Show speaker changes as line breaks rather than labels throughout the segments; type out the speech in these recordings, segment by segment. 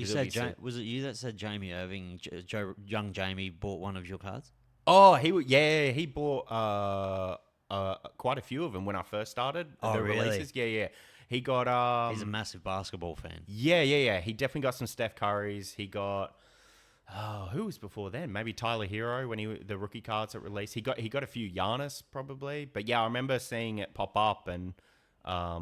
You said, was it you that said Jamie Irving, young Jamie bought one of your cards?
Oh, he bought quite a few of them when I first started the
really?
releases. Yeah. He got
He's a massive basketball fan.
Yeah. He definitely got some Steph Currys. He got who was before then? Maybe Tyler Hero when the rookie cards that released. He got a few Giannis probably. But yeah, I remember seeing it pop up, and I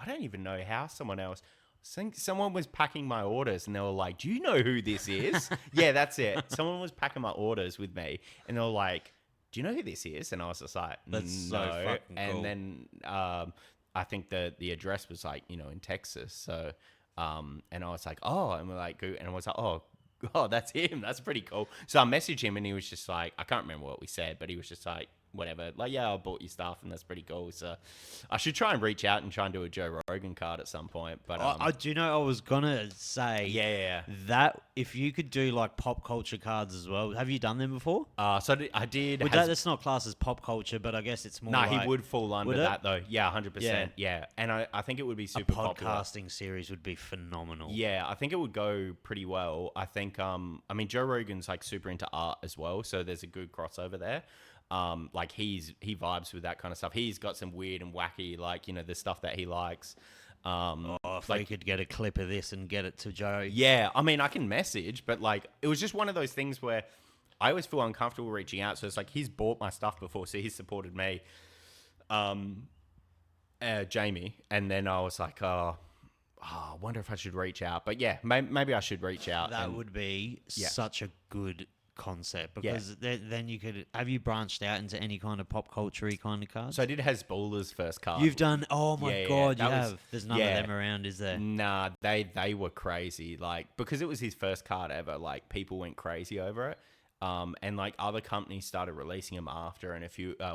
don't even know how someone else. I think someone was packing my orders, and they were like, "Do you know who this is?" Yeah, that's it. Someone was packing my orders with me, and they were like, "Do you know who this is?" And I was just like,
"That's
no.
So fucking cool."
And then I think the address was like, in Texas. So and I was like, "Oh," and we're like, and I was like, "Oh, that's him. That's pretty cool." So I messaged him, and he was just like, I can't remember what we said, but he was just like, whatever, like, yeah, I bought your stuff, and that's pretty cool. So I should try and reach out and try and do a Joe Rogan card at some point. But
I do know. I was gonna say, that if you could do like pop culture cards as well. Have you done them before?
So I did.
That's not classed as pop culture, but I guess it's more.
No, he would fall under that though. Yeah, 100%.
Yeah.
Yeah, and I think it would be super popular.
A podcasting series would be phenomenal.
Yeah, I think it would go pretty well. I think I mean, Joe Rogan's like super into art as well, so there's a good crossover there. Like he vibes with that kind of stuff. He's got some weird and wacky, like, the stuff that he likes.
If we could get a clip of this and get it to Joe.
Yeah, I mean, I can message, but like, it was just one of those things where I always feel uncomfortable reaching out. So it's like, he's bought my stuff before, so he's supported me, Jamie. And then I was like, I wonder if I should reach out. But yeah, maybe I should reach out.
That would be such a good concept, because then you could have you branched out into any kind of pop culture-y kind of cards.
So I did Hasbulla's first card.
You've done, oh my god, you have. There's none of them around, is there?
Nah, they were crazy, like, because it was his first card ever, like, people went crazy over it. And like other companies started releasing them after, and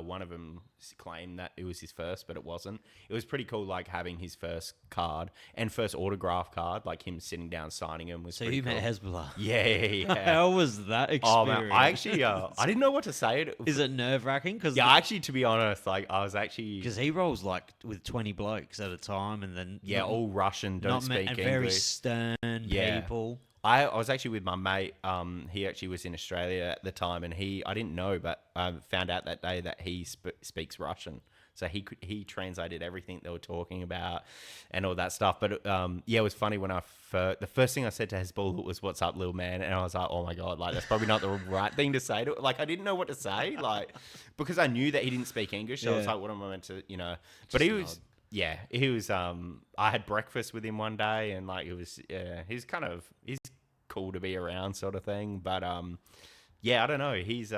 one of them claimed that it was his first, but it wasn't. It was pretty cool, like having his first card and first autograph card, like him sitting down signing them was. So
you
cool.
Met HASBULLA?
Yeah.
How was that experience?
Oh man, I actually I didn't know what to say.
Is it nerve-wracking?
Actually, to be honest, like I was actually,
because he rolls like with 20 blokes at a time, and then
all Russian, don't speak English,
very stern people.
I was actually with my mate. He actually was in Australia at the time, and I didn't know, but I found out that day that he speaks Russian. So he translated everything they were talking about and all that stuff. But it was funny when the first thing I said to Hasbulla was, "What's up, little man?" And I was like, "Oh my god, like that's probably not the right thing to say." Like I didn't know what to say, like because I knew that he didn't speak English. So I was like, "What am I meant to, But he was. Yeah, he was. I had breakfast with him one day, and like it was. Yeah, he's cool to be around, sort of thing. But I don't know. He's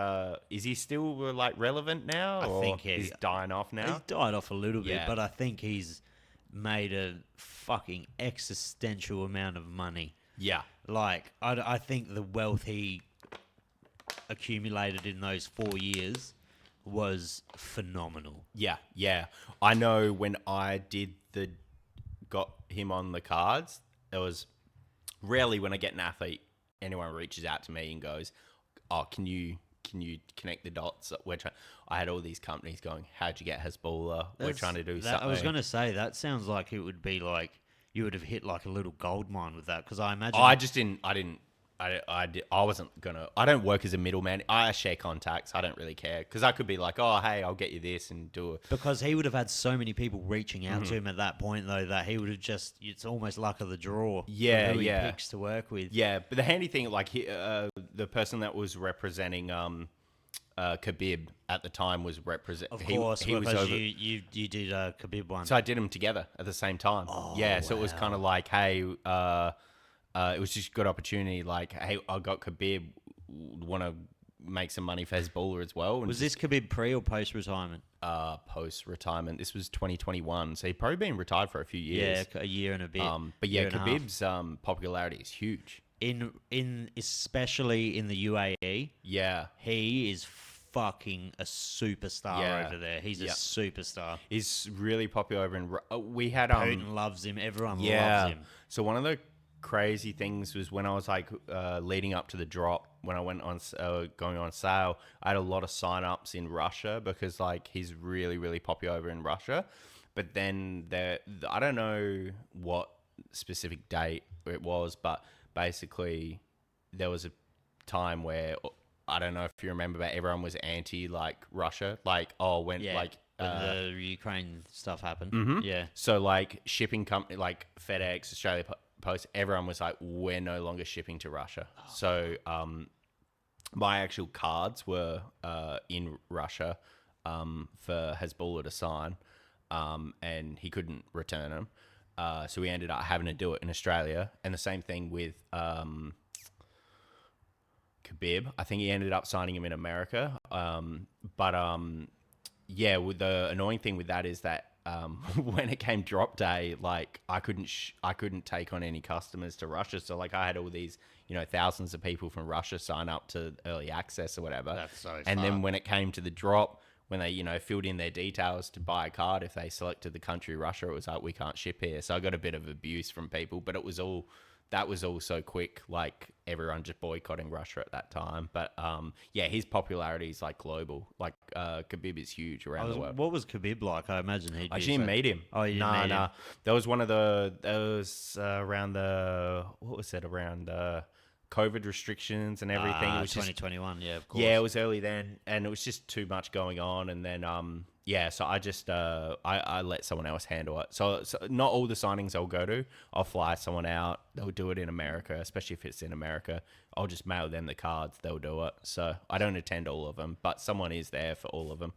is he still like relevant now?
I think
he's dying off now.
He's died off a little bit, but I think he's made a fucking existential amount of money.
Yeah,
like I think the wealth he accumulated in those 4 years was phenomenal.
Yeah. I know when I got him on the cards, it was rarely when I get an athlete, anyone reaches out to me and goes, "Oh, can you connect the dots?" I had all these companies going, "How'd you get Hasbulla? We're trying to do something."
I was going to say, that sounds like it would be like you would have hit like a little gold mine with that, because I imagine. I wasn't gonna. I don't work as a middleman. I share contacts. I don't really care, because I could be like, "Oh, hey, I'll get you this," and do it. Because he would have had so many people reaching out to him at that point, though, that he would have it's almost luck of the draw.
Yeah,
who he picks to work with.
Yeah, but the handy thing, like the person that was representing Khabib at the time was
Of course, he was over. You did Khabib one.
So I did them together at the same time.
Oh,
yeah, so it was kind of like, hey. It was just a good opportunity. Like, hey, I got Khabib. Want to make some money for Hasbulla as well.
Was this Khabib pre or post retirement?
Post retirement. This was 2021, so he'd probably been retired for a few years.
Yeah, a year and a bit.
But yeah, Khabib's popularity is huge.
Especially in the UAE.
Yeah,
he is fucking a superstar over there. He's a superstar.
He's really popular over in. We had
Putin loves him. Everyone loves him.
So one of the crazy things was when I was like leading up to the drop, when I went on going on sale, I had a lot of sign-ups in Russia, because like he's really, really popular over in Russia. But then I don't know what specific date it was, but basically there was a time where I don't know if you remember, but everyone was anti like Russia, like when
when the Ukraine stuff happened. Yeah.
So like shipping company like FedEx, Australia Post, everyone was like, we're no longer shipping to Russia. So my actual cards were in Russia for HASBULLA to sign, and he couldn't return them. So we ended up having to do it in Australia. And the same thing with Khabib. I think he ended up signing him in America. With the annoying thing with that is that when it came drop day, like I couldn't take on any customers to Russia. So like I had all these, thousands of people from Russia sign up to early access or whatever.
That's so
And
fun.
then when it came to the drop, when they, filled in their details to buy a card, if they selected the country Russia, it was like, we can't ship here. So I got a bit of abuse from people, but that was all so quick, like everyone just boycotting Russia at that time. But his popularity is like global. Like Khabib is huge around the world.
What was Khabib like? I imagine he'd be...
I didn't meet him.
Oh, you didn't meet him?
That was around COVID restrictions and everything. It was
2021, yeah, of course.
Yeah, it was early then, and it was just too much going on. And then, so I just I let someone else handle it. So not all the signings I'll go to. I'll fly someone out. They'll do it in America, especially if it's in America. I'll just mail them the cards. They'll do it. So I don't attend all of them, but someone is there for all of them.